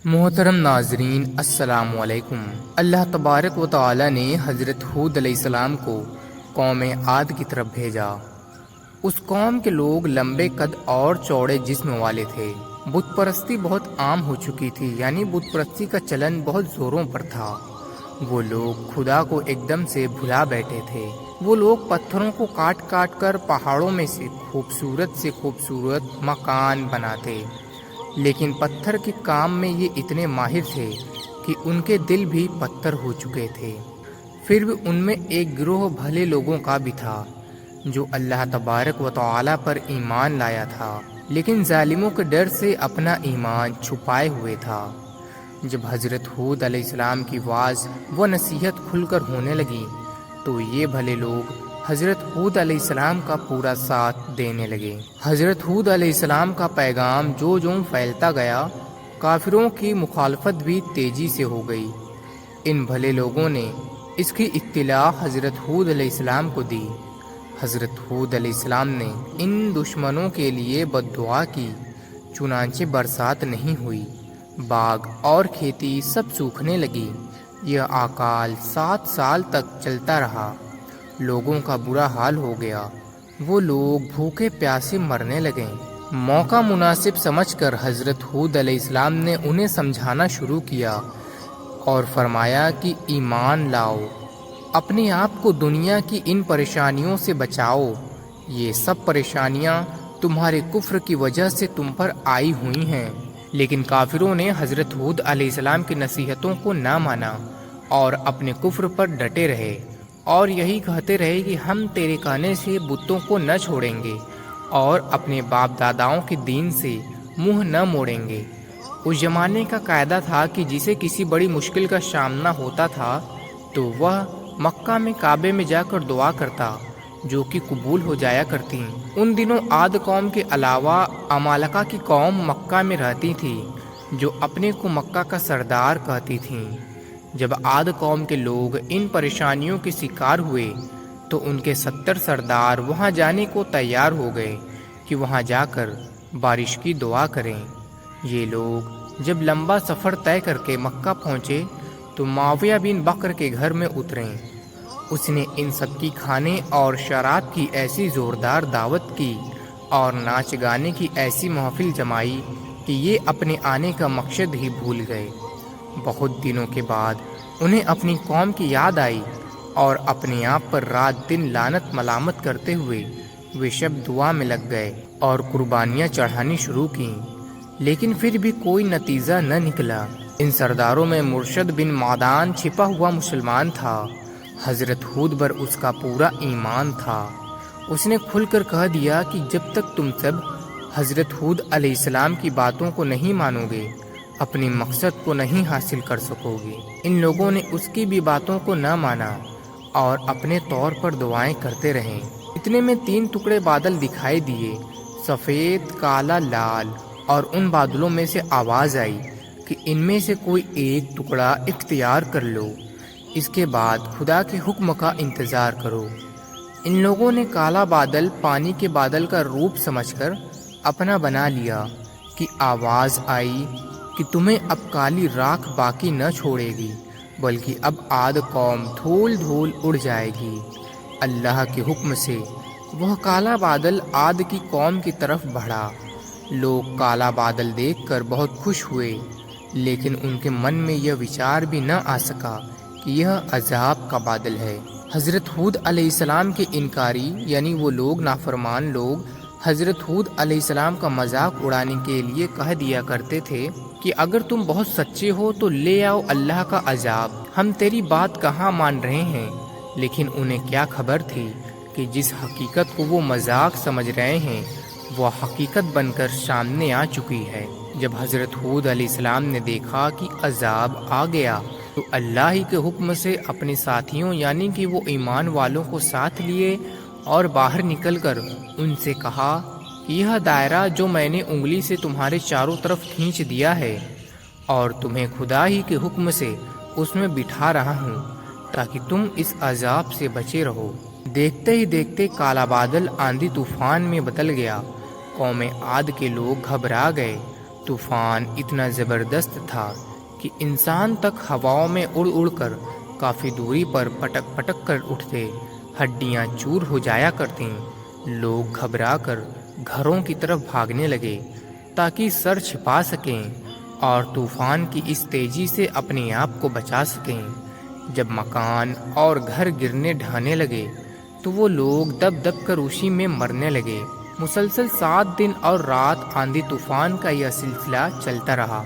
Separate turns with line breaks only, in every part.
محترم ناظرین، السلام علیکم۔ اللہ تبارک و تعالی نے حضرت ہود علیہ السلام کو قوم عاد کی طرف بھیجا۔ اس قوم کے لوگ لمبے قد اور چوڑے جسم والے تھے۔ بت پرستی بہت عام ہو چکی تھی، یعنی بت پرستی کا چلن بہت زوروں پر تھا۔ وہ لوگ خدا کو ایک دم سے بھلا بیٹھے تھے۔ وہ لوگ پتھروں کو کاٹ کاٹ کر پہاڑوں میں سے خوبصورت مکان بناتے، لیکن پتھر کے کام میں یہ اتنے ماہر تھے کہ ان کے دل بھی پتھر ہو چکے تھے۔ پھر بھی ان میں ایک گروہ بھلے لوگوں کا بھی تھا جو اللہ تبارک و تعالی پر ایمان لایا تھا، لیکن ظالموں کے ڈر سے اپنا ایمان چھپائے ہوئے تھا۔ جب حضرت ہود علیہ السلام کی واعظ و نصیحت کھل کر ہونے لگی تو یہ بھلے لوگ حضرت ہود علیہ السلام کا پورا ساتھ دینے لگے۔ حضرت ہود علیہ السلام کا پیغام جو پھیلتا گیا، کافروں کی مخالفت بھی تیزی سے ہو گئی۔ ان بھلے لوگوں نے اس کی اطلاع حضرت ہود علیہ السلام کو دی۔ حضرت ہود علیہ السلام نے ان دشمنوں کے لیے بد دعا کی، چنانچہ برسات نہیں ہوئی، باغ اور کھیتی سب سوکھنے لگی۔ یہ اکال 7 سال تک چلتا رہا۔ لوگوں کا برا حال ہو گیا، وہ لوگ بھوکے پیاسے مرنے لگے۔ موقع مناسب سمجھ کر حضرت ہود علیہ السلام نے انہیں سمجھانا شروع کیا اور فرمایا کہ ایمان لاؤ، اپنے آپ کو دنیا کی ان پریشانیوں سے بچاؤ۔ یہ سب پریشانیاں تمہارے کفر کی وجہ سے تم پر آئی ہوئی ہیں۔ لیکن کافروں نے حضرت ہود علیہ السلام کی نصیحتوں کو نہ مانا اور اپنے کفر پر ڈٹے رہے، اور یہی کہتے رہے کہ ہم تیرے کہنے سے بتوں کو نہ چھوڑیں گے اور اپنے باپ داداؤں کے دین سے منہ نہ موڑیں گے۔ اس زمانے کا قاعدہ تھا کہ جسے کسی بڑی مشکل کا سامنا ہوتا تھا تو وہ مکہ میں کعبے میں جا کر دعا کرتا، جو کہ قبول ہو جایا کرتی۔ ان دنوں عاد قوم کے علاوہ عمالقہ کی قوم مکہ میں رہتی تھی، جو اپنے کو مکہ کا سردار کہتی تھیں۔ جب عاد قوم کے لوگ ان پریشانیوں کے شکار ہوئے تو ان کے 70 سردار وہاں جانے کو تیار ہو گئے کہ وہاں جا کر بارش کی دعا کریں۔ یہ لوگ جب لمبا سفر طے کر کے مکہ پہنچے تو معاویہ بن بکر کے گھر میں اترے۔ اس نے ان سب کی کھانے اور شراب کی ایسی زوردار دعوت کی اور ناچ گانے کی ایسی محفل جمائی کہ یہ اپنے آنے کا مقصد ہی بھول گئے۔ بہت دنوں کے بعد انہیں اپنی قوم کی یاد آئی اور اپنے آپ پر رات دن لعنت ملامت کرتے ہوئے وہ شب دعا میں لگ گئے اور قربانیاں چڑھانی شروع کیں، لیکن پھر بھی کوئی نتیجہ نہ نکلا۔ ان سرداروں میں مرشد بن معدان چھپا ہوا مسلمان تھا۔ حضرت ہود پر اس کا پورا ایمان تھا۔ اس نے کھل کر کہہ دیا کہ جب تک تم سب حضرت ہود علیہ السلام کی باتوں کو نہیں مانو گے، اپنے مقصد کو نہیں حاصل کر سکو گے۔ ان لوگوں نے اس کی بھی باتوں کو نہ مانا اور اپنے طور پر دعائیں کرتے رہے۔ اتنے میں 3 ٹکڑے بادل دکھائی دیے، سفید، کالا، لال، اور ان بادلوں میں سے آواز آئی کہ ان میں سے کوئی ایک ٹکڑا اختیار کر لو، اس کے بعد خدا کے حکم کا انتظار کرو۔ ان لوگوں نے کالا بادل پانی کے بادل کا روپ سمجھ کر اپنا بنا لیا کہ آواز آئی کہ تمہیں اب کالی راکھ باقی نہ چھوڑے گی، بلکہ اب عاد قوم دھول دھول اڑ جائے گی۔ اللہ کے حکم سے وہ کالا بادل عاد کی قوم کی طرف بڑھا۔ لوگ کالا بادل دیکھ کر بہت خوش ہوئے، لیکن ان کے من میں یہ وچار بھی نہ آ سکا کہ یہ عذاب کا بادل ہے۔ حضرت ہود علیہ السلام کے انکاری، یعنی وہ لوگ نافرمان لوگ حضرت ہود علیہ السلام کا مذاق اڑانے کے لیے کہہ دیا کرتے تھے کہ اگر تم بہت سچے ہو تو لے آؤ اللہ کا عذاب، ہم تیری بات کہاں مان رہے ہیں۔ لیکن انہیں کیا خبر تھی کہ جس حقیقت کو وہ مذاق سمجھ رہے ہیں وہ حقیقت بن کر سامنے آ چکی ہے۔ جب حضرت ہود علیہ السلام نے دیکھا کہ عذاب آ گیا تو اللہ ہی کے حکم سے اپنے ساتھیوں، یعنی کہ وہ ایمان والوں کو ساتھ لیے اور باہر نکل کر ان سے کہا کہ یہ دائرہ جو میں نے انگلی سے تمہارے چاروں طرف کھینچ دیا ہے اور تمہیں خدا ہی کے حکم سے اس میں بٹھا رہا ہوں تاکہ تم اس عذاب سے بچے رہو۔ دیکھتے ہی دیکھتے کالا بادل آندھی طوفان میں بدل گیا۔ قوم عاد کے لوگ گھبرا گئے طوفان اتنا زبردست تھا کہ انسان تک ہواؤں میں اڑ اڑ کر کافی دوری پر پٹک پٹک کر اٹھتے، ہڈیاں چور ہو جایا کرتیں۔ لوگ گھبرا کر گھروں کی طرف بھاگنے لگے تاکہ سر چھپا سکیں اور طوفان کی اس تیزی سے اپنے آپ کو بچا سکیں۔ جب مکان اور گھر گرنے ڈھانے لگے تو وہ لوگ دب دب کر اسی میں مرنے لگے۔ مسلسل 7 دن اور رات آندھی طوفان کا یہ سلسلہ چلتا رہا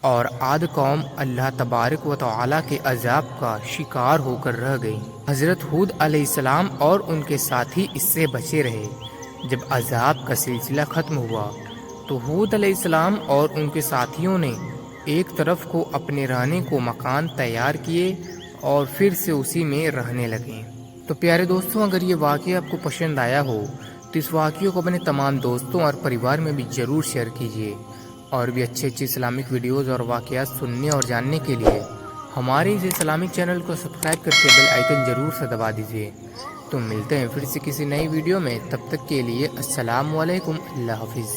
اور عاد قوم اللہ تبارک و تعالیٰ کے عذاب کا شکار ہو کر رہ گئی۔ حضرت ہود علیہ السلام اور ان کے ساتھی اس سے بچے رہے۔ جب عذاب کا سلسلہ ختم ہوا تو ہود علیہ السلام اور ان کے ساتھیوں نے ایک طرف کو اپنے رہنے کو مکان تیار کیے اور پھر سے اسی میں رہنے لگے۔ تو پیارے دوستوں، اگر یہ واقعہ آپ کو پسند آیا ہو تو اس واقعے کو اپنے تمام دوستوں اور پریوار میں بھی ضرور شیئر کیجیے، اور بھی اچھے اسلامک ویڈیوز اور واقعات سننے اور جاننے کے لیے ہمارے اس اسلامک چینل کو سبسکرائب کر کے بیل آئیکن ضرور سے دبا دیجیے۔ تو ملتے ہیں پھر سے کسی نئی ویڈیو میں، تب تک کے لیے السلام علیکم، اللہ حافظ۔